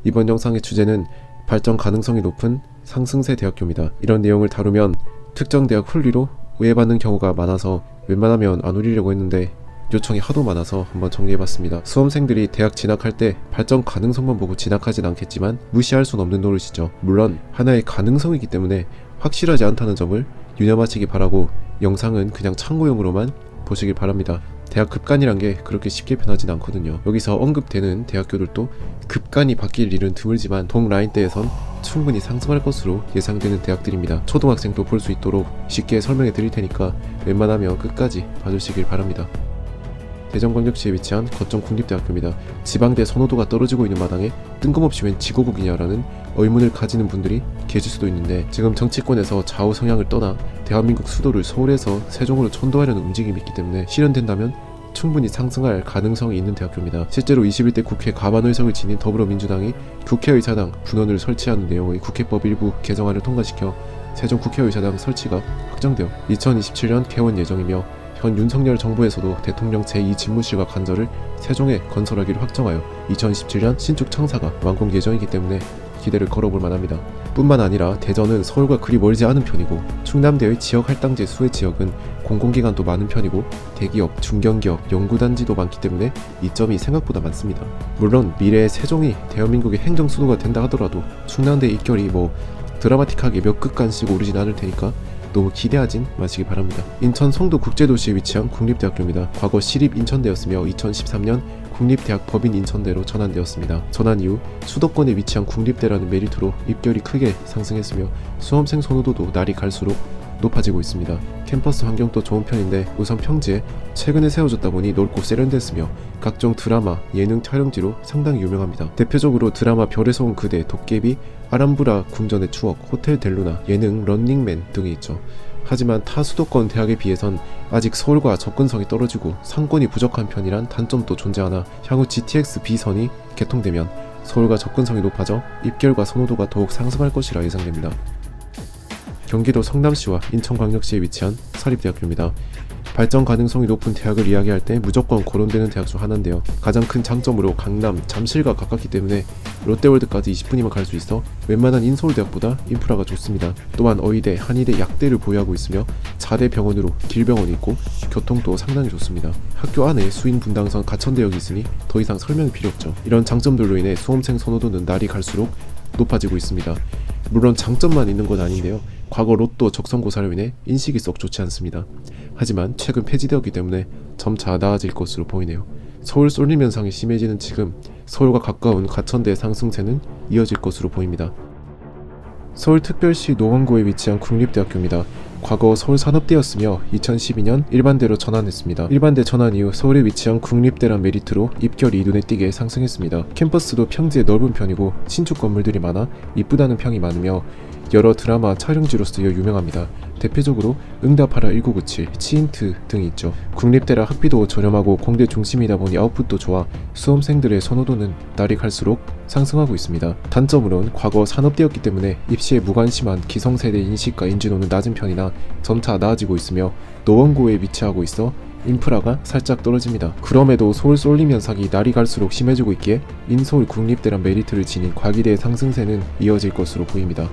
이번 영상의 주제는 발전 가능성이 높은 상승세 대학교입니다. 이런 내용을 다루면 특정 대학 훌리로 오해받는 경우가 많아서 웬만하면 안 올리려고 했는데 요청이 하도 많아서 한번 정리해봤습니다. 수험생들이 대학 진학할 때 발전 가능성만 보고 진학하진 않겠지만 무시할 순 없는 노릇이죠. 물론 하나의 가능성이기 때문에 확실하지 않다는 점을 유념하시기 바라고 영상은 그냥 참고용으로만 보시길 바랍니다. 대학 급간이란 게 그렇게 쉽게 변하진 않거든요. 여기서 언급되는 대학교들도 급간이 바뀔 일은 드물지만 동 라인대에선 충분히 상승할 것으로 예상되는 대학들입니다. 초등학생도 볼 수 있도록 쉽게 설명해 드릴 테니까 웬만하면 끝까지 봐주시길 바랍니다. 대전광역시에 위치한 거점 국립대학교입니다. 지방대 선호도가 떨어지고 있는 마당에 뜬금없이 웬 지고국이냐라는 의문을 가지는 분들이 계실 수도 있는데, 지금 정치권에서 좌우 성향을 떠나 대한민국 수도를 서울에서 세종으로 천도하려는 움직임이 있기 때문에 실현된다면 충분히 상승할 가능성이 있는 대학교입니다. 실제로 21대 국회 과반 의석을 지닌 더불어민주당이 국회의사당 분원을 설치하는 내용의 국회법 일부 개정안을 통과시켜 세종 국회의사당 설치가 확정되어 2027년 개원 예정이며, 현 윤석열 정부에서도 대통령 제2집무실과 관저를 세종에 건설하기로 확정하여 2027년 신축 청사가 완공 예정이기 때문에 기대를 걸어볼 만합니다. 뿐만 아니라 대전은 서울과 그리 멀지 않은 편이고, 충남대의 지역 할당제 수혜 지역은 공공기관도 많은 편이고 대기업, 중견기업, 연구단지도 많기 때문에 이점이 생각보다 많습니다. 물론 미래의 세종이 대한민국의 행정수도가 된다 하더라도 충남대 입결이 드라마틱하게 몇 극간씩 오르진 않을 테니까 너무 기대하진 마시기 바랍니다. 인천 송도 국제도시에 위치한 국립대학교입니다. 과거 시립인천대였으며 2013년 국립대학 법인인천대로 전환되었습니다. 전환 이후 수도권에 위치한 국립대라는 메리트로 입결이 크게 상승했으며 수험생 선호도도 날이 갈수록 높아지고 있습니다. 캠퍼스 환경도 좋은 편인데 우선 평지에 최근에 세워졌다 보니 넓고 세련됐으며 각종 드라마, 예능 촬영지로 상당히 유명합니다. 대표적으로 드라마 별에서 온 그대, 도깨비, 아람브라 궁전의 추억, 호텔 델루나, 예능 런닝맨 등이 있죠. 하지만 타 수도권 대학에 비해선 아직 서울과 접근성이 떨어지고 상권이 부족한 편이란 단점도 존재하나, 향후 GTX B선이 개통되면 서울과 접근성이 높아져 입결과 선호도가 더욱 상승할 것이라 예상됩니다. 경기도 성남시와 인천광역시에 위치한 사립대학교입니다. 발전 가능성이 높은 대학을 이야기할 때 무조건 거론되는 대학 중 하나인데요. 가장 큰 장점으로 강남, 잠실과 가깝기 때문에 롯데월드까지 20분이면 갈 수 있어 웬만한 인서울대학보다 인프라가 좋습니다. 또한 의대, 한의대, 약대를 보유하고 있으며 자대 병원으로 길병원이 있고 교통도 상당히 좋습니다. 학교 안에 수인 분당선 가천대역이 있으니 더 이상 설명이 필요 없죠. 이런 장점들로 인해 수험생 선호도는 날이 갈수록 높아지고 있습니다. 물론 장점만 있는 건 아닌데요. 과거 로또 적성고사로 인해 인식이 썩 좋지 않습니다. 하지만 최근 폐지되었기 때문에 점차 나아질 것으로 보이네요. 서울 쏠림 현상이 심해지는 지금 서울과 가까운 가천대의 상승세는 이어질 것으로 보입니다. 서울특별시 노원구에 위치한 국립대학교입니다. 과거 서울산업대였으며 2012년 일반대로 전환했습니다. 일반대 전환 이후 서울에 위치한 국립대란 메리트로 입결이 눈에 띄게 상승했습니다. 캠퍼스도 평지에 넓은 편이고 신축 건물들이 많아 이쁘다는 평이 많으며 여러 드라마 촬영지로 쓰여 유명합니다. 대표적으로 응답하라 1997, 치인트 등이 있죠. 국립대라 학비도 저렴하고 공대 중심이다 보니 아웃풋도 좋아 수험생들의 선호도는 날이 갈수록 상승하고 있습니다. 단점으론 과거 산업대였기 때문에 입시에 무관심한 기성세대 인식과 인지도는 낮은 편이나 점차 나아지고 있으며 노원구에 위치하고 있어 인프라가 살짝 떨어집니다. 그럼에도 서울 쏠림 현상이 날이 갈수록 심해지고 있기에 인서울 국립대란 메리트를 지닌 과기대의 상승세는 이어질 것으로 보입니다.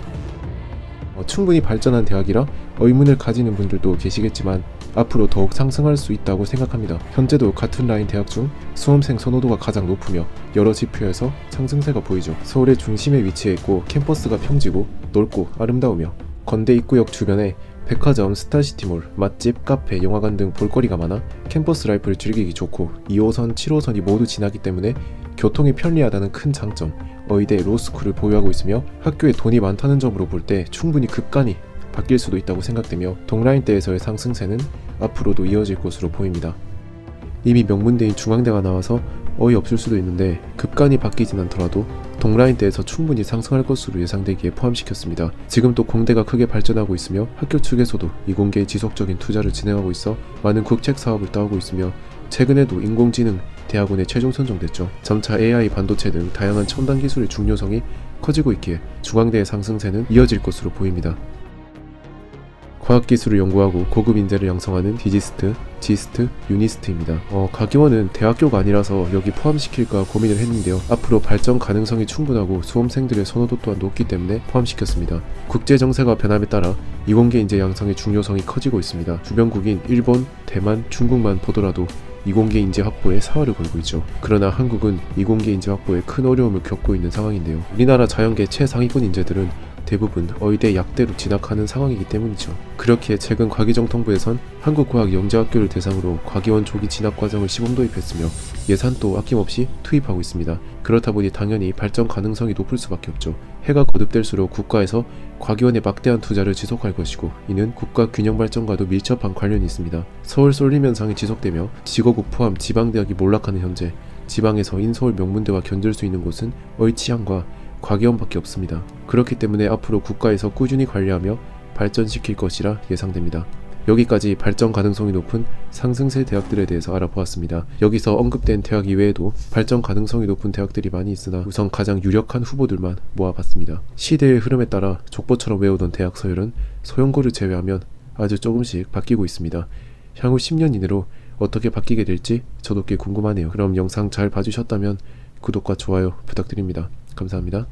충분히 발전한 대학이라 의문을 가지는 분들도 계시겠지만 앞으로 더욱 상승할 수 있다고 생각합니다. 현재도 같은 라인 대학 중 수험생 선호도가 가장 높으며 여러 지표에서 상승세가 보이죠. 서울의 중심에 위치해 있고 캠퍼스가 평지고 넓고 아름다우며 건대 입구역 주변에 백화점, 스타시티몰, 맛집, 카페, 영화관 등 볼거리가 많아 캠퍼스 라이프를 즐기기 좋고 2호선, 7호선이 모두 지나기 때문에 교통이 편리하다는 큰 장점, 의대, 로스쿨을 보유하고 있으며 학교에 돈이 많다는 점으로 볼 때 충분히 급간이 바뀔 수도 있다고 생각되며 동라인대에서의 상승세는 앞으로도 이어질 것으로 보입니다. 이미 명문대인 중앙대가 나와서 어이없을 수도 있는데 급간이 바뀌진 않더라도 동라인대에서 충분히 상승할 것으로 예상되기에 포함시켰습니다. 지금 또 공대가 크게 발전하고 있으며 학교 측에서도 이공계에 지속적인 투자를 진행하고 있어 많은 국책 사업을 따오고 있으며 최근에도 인공지능 대학원에 최종 선정됐죠. 점차 AI, 반도체 등 다양한 첨단 기술의 중요성이 커지고 있기에 중앙대의 상승세는 이어질 것으로 보입니다. 과학기술을 연구하고 고급 인재를 양성하는 디지스트, 지스트, 유니스트입니다. 가기원은 대학교가 아니라서 여기 포함시킬까 고민을 했는데요. 앞으로 발전 가능성이 충분하고 수험생들의 선호도 또한 높기 때문에 포함시켰습니다. 국제정세가 변함에 따라 이공계 인재 양성의 중요성이 커지고 있습니다. 주변국인 일본, 대만, 중국만 보더라도 이공계 인재 확보에 사활을 걸고 있죠. 그러나 한국은 이공계 인재 확보에 큰 어려움을 겪고 있는 상황인데요. 우리나라 자연계 최상위권 인재들은 대부분 의대 약대로 진학하는 상황이기 때문이죠. 그렇기에 최근 과기정통부에선 한국과학영재학교를 대상으로 과기원 조기 진학 과정을 시범 도입했으며 예산도 아낌없이 투입하고 있습니다. 그렇다 보니 당연히 발전 가능성이 높을 수밖에 없죠. 해가 거듭될수록 국가에서 과기원에 막대한 투자를 지속할 것이고 이는 국가 균형 발전과도 밀접한 관련이 있습니다. 서울 쏠림 현상이 지속되며 지거국 포함 지방대학이 몰락하는 현재 지방에서 인서울 명문대와 견줄 수 있는 곳은 의치항과 과기원밖에 없습니다. 그렇기 때문에 앞으로 국가에서 꾸준히 관리하며 발전시킬 것이라 예상됩니다. 여기까지 발전 가능성이 높은 상승세 대학들에 대해서 알아보았습니다. 여기서 언급된 대학 이외에도 발전 가능성이 높은 대학들이 많이 있으나 우선 가장 유력한 후보들만 모아봤습니다. 시대의 흐름에 따라 족보처럼 외우던 대학 서열은 소형고를 제외하면 아주 조금씩 바뀌고 있습니다. 향후 10년 이내로 어떻게 바뀌게 될지 저도 꽤 궁금하네요. 그럼 영상 잘 봐주셨다면 구독과 좋아요 부탁드립니다. 감사합니다.